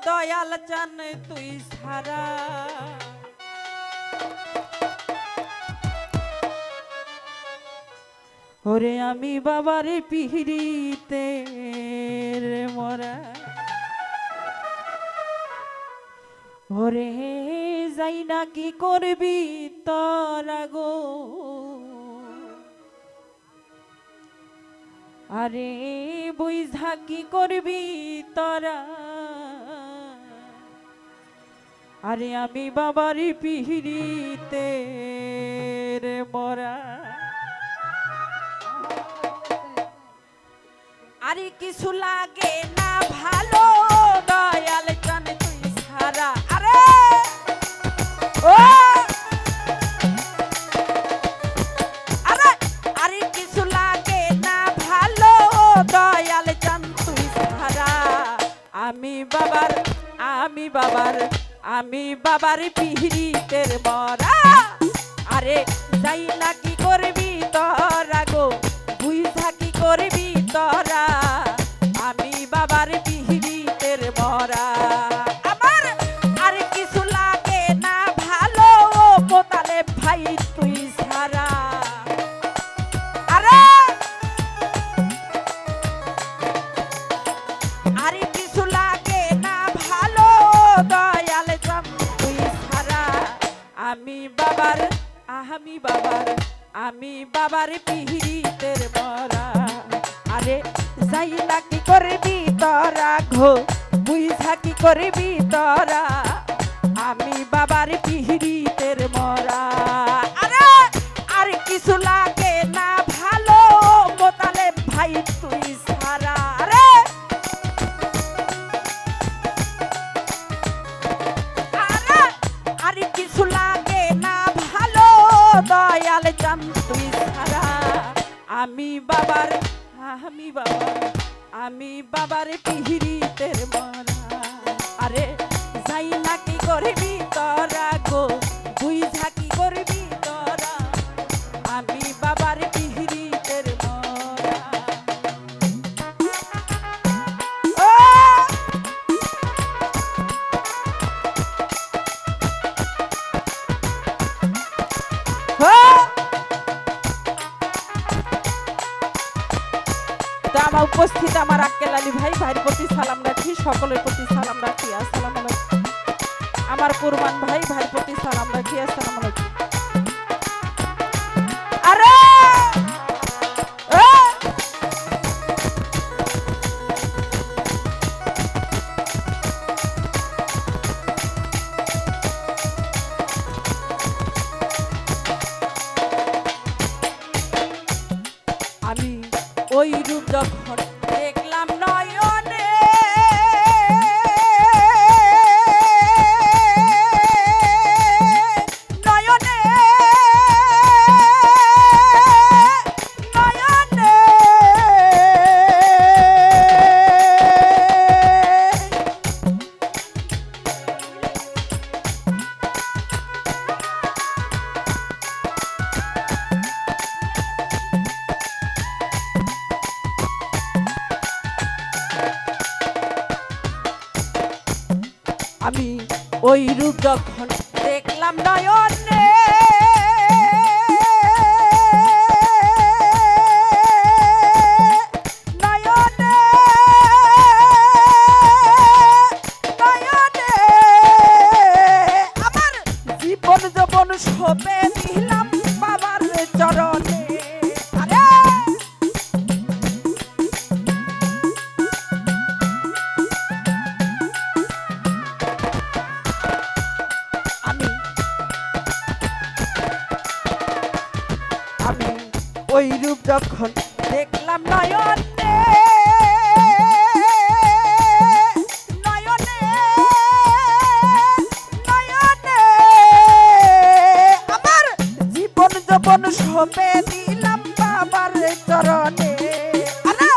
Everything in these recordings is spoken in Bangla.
দয়াল চান তুই ছাড়া ওরে আমি বাবার পিহিরিতে মরা ওরে যাই না কি করবি তোরা গো আরে বুঝা কি করবি তোরা আরে আমি বাবার পিহিরিতে মরা আরে কিছু লাগে না ভালো দয়াল চান তুই ছাড়া আরে ও আরে আরে কিছু লাগে না ভালো দয়াল চান তুই ছাড়া আমি বাবার পিহিরিতের মরা আরে যাই না কি করবি তোরা গো বুঝা কি করবি তোরা আমি বাবার পিহিরিতের মরা আমার আর কিছু লাগে না ভালো মোতালে ভাই তুই ছাড়া আরে আর কিছু লাগে না ভালো দয়াল চান তুই ছাড়া আমি বাবার পিহিরিতের মরা আরে যাই না কি করবি তোরা ঘো বুঝা কি করবি তোরা আমি বাবার পিহিরিতের মরা আরে আর কিছু লাগে না ভালো মোতালে ভাই তুই ছাড়া আরে আর কিছু লাগে না ভালো দয়াল চান তুই ছাড়া আমি বাবার পিহিরিতের মরা আরে যাই না কি করবি তোরা গো বুঝা কি করবি তোরা আমি বাবার পিহিরিতের মরা ও আমার উপস্থিত আমার আক্কেল আলী ভাইয়ের প্রতি সালাম রাখি সকলের প্রতি সালাম রাখি আসসালামু আলাইকুম আমার কুরবান ভাইয়ের প্রতি সালাম রাখি আসসালামু আলাইকুম আরে আমি ওই রূপ যখন দেখলাম নয়নে নয়নে নয়নে আমি ওই রূপ যখন দেখলাম নয়নে নয়নে নয়নে আমার জীবন যবন সপে দিলাম বাবার চরণে আরে ওই রূপ যখন দেখলাম নয়নে নয়নে নয়নে আমার জীবন যবন সপে দিলাম বাবার চরণে আরে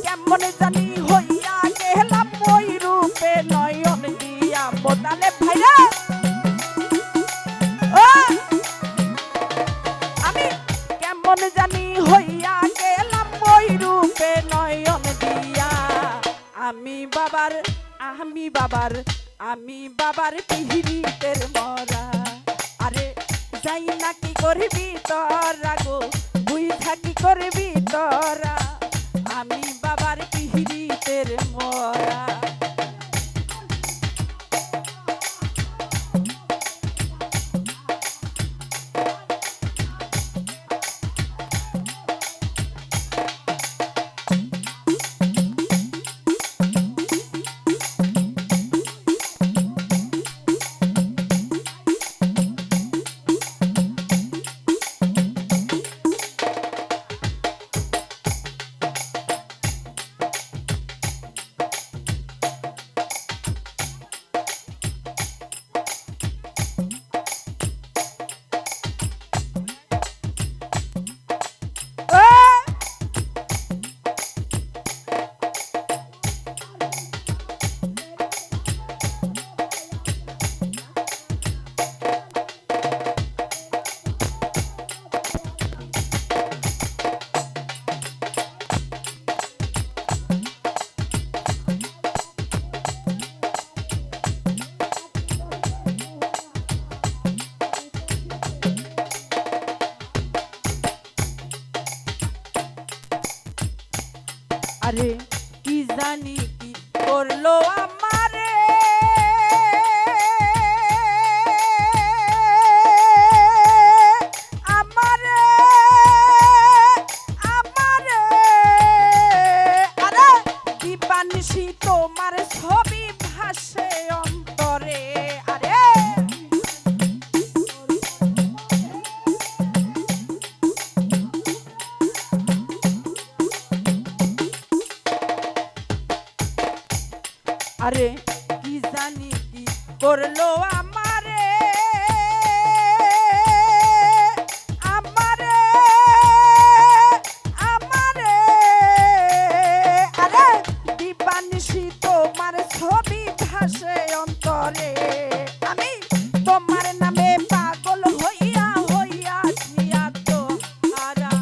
কেমন জানি হইয়া গেলাম ওই রূপে নয়ন দিয়া মোতালে ভাইরা আমি কেমন জানি হইয়া গেলাম ওই রূপে নয়ন দিয়া আমি আমি বাবার পিহিরিতের মরা। আরে যাই না কি করবি তোরা গো, বুঝা কি করবি তোরা, আমি বাবার পিহিরিতের মরা। আরে কি জানি কি করলো আমারে, আমারে আমারে আরে দিবানিশি তোমার ছবি ভাসে অন্তরে। আরে আরে কি জানি কি করলো আমারে, আমারে আমারে আরে দিবানিশি তোমার ছবি ভাসে অন্তরে। আমি তোমার নামে পাগল হইয়া হইয়াছি আত্মহারা।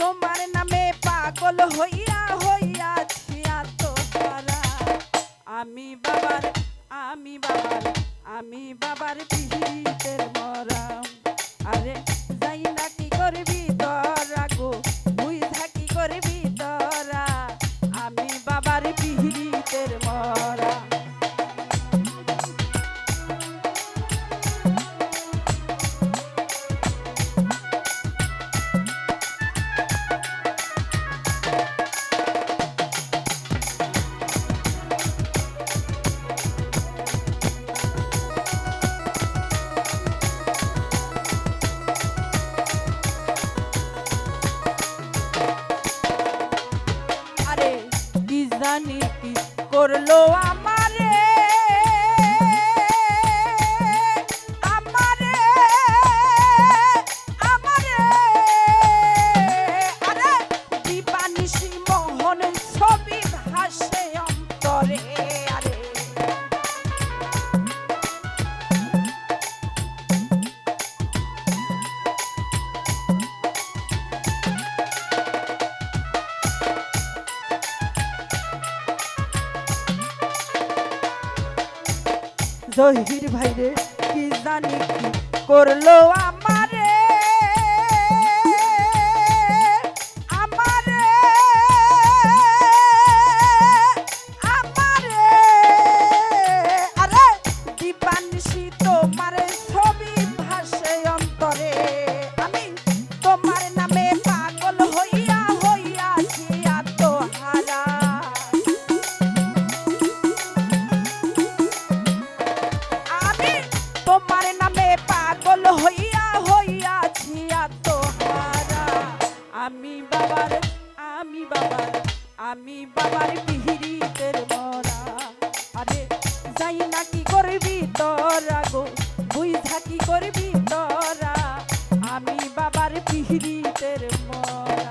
তোমার নামে পাগল হইয়া হইয়াছি আত্মহারা। আমি বাবার আমি বাবার পিহিতের মরা। আরে যাই না কি করবি তোরা গো, বুঝা কি করবি তোরা, আমি বাবার পিহিতের মরা। জানি কি করলো আমারে, আমারে আমারে আরে দিবানিশি মোহন ছবি ভাসে অন্তরে। আরে জহির ভাইরে কি জানি কি করলো আমারে, আমারে আমারে আরে দিবানিশি তোমার ছবি ভাসে অন্তরে। আমি তোমার নামে পাগল হইয়া হইয়াছি আত্মহারা। তোমার নামে পাগল হইয়া হইয়াছি আত্মহারা। আমি বাবার পিহিরিতের মরা। আরে যাই না কি করবি তোরা গো, বুঝা কি করবি তোরা, আমি বাবার পিহিরিতের মরা।